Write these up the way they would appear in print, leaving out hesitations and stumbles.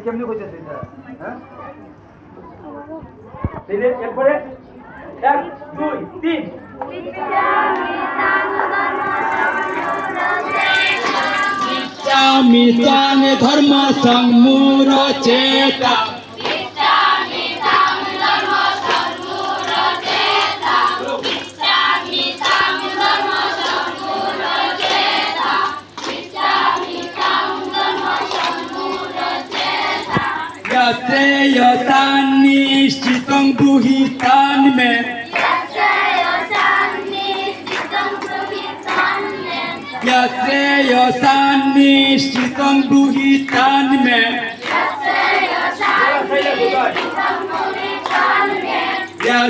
কেমনে কইতেছে এটা হ্যাঁ তাহলে একবারে 1 2 3 ইচ্ছামি তাং ধর্ম সংমূঢ় চেতা শ্রেয়সান নিশ্চিতং গৃহীতান মে শ্রেয়সান নিশ্চিতং গৃহীতান মে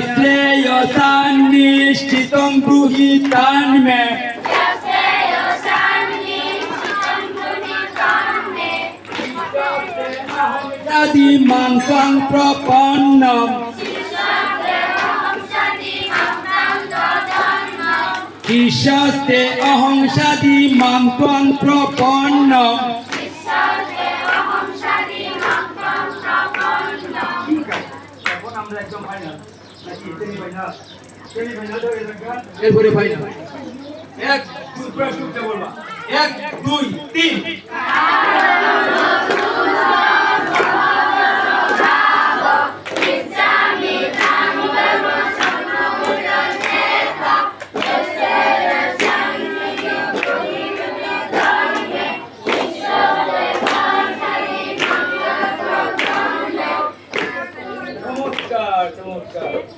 শ্রেয়সান নিশ্চিতং গৃহীতান মে Sadi mangkang proponnam Kishaste aham sadi mangkang proponnam এখন আমরা একদম ফাইনাল নাকি সেমি ফাইনাল হয়ে যাবে এরপরে ফাইনাল 1 2 প্রেস করতে বলবা 1 2 3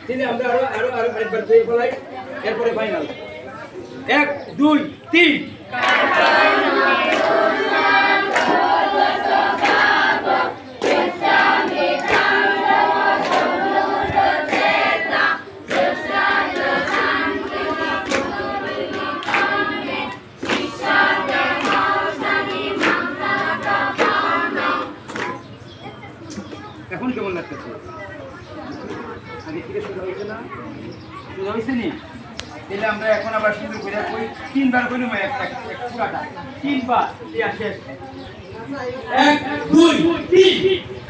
তিনি আমরা আরো আরেকবার দিয়ে বলাই এরপরে ফাইনাল 1 2 3 এখন কেমন লাগতেছে আগে থেকে শুরু হয়েছে না শুরু হয়েছে নি তাহলে আমরা এখন আবার শুরু করে ওই 3 বার কইলাম একটা পুরাটা 3 বার এই শেষ 1 2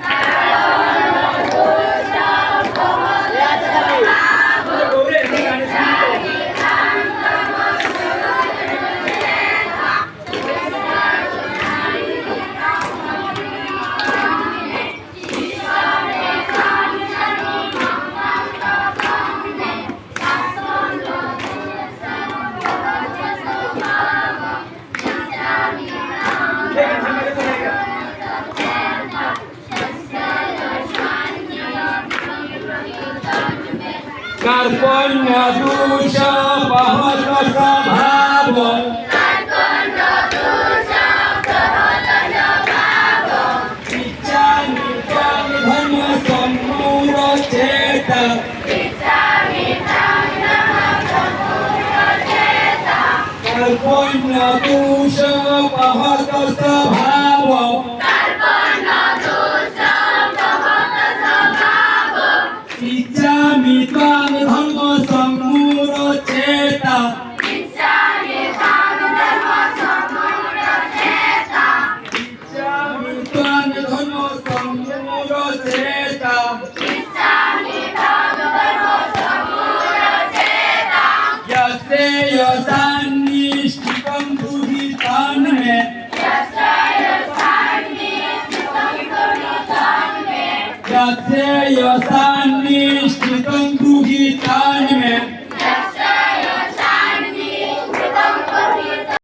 কার্পণ্য দোষ বহত স্বভাব ইচ্ছামি তাং ধর্ম সম্মূঢ় চেতা কার্পণ্য দোষ বহত স্বভাব ইচ্ছামি তাং ধর্ম সম্মূঢ় চেতা ইচ্ছামি তাং ধর্ম সম্মূঢ় চেতা শ্রেয়সান নিশ্চিতং গৃহীতান মে শ্রেয়সান নিশ্চিতং গৃহীতান মে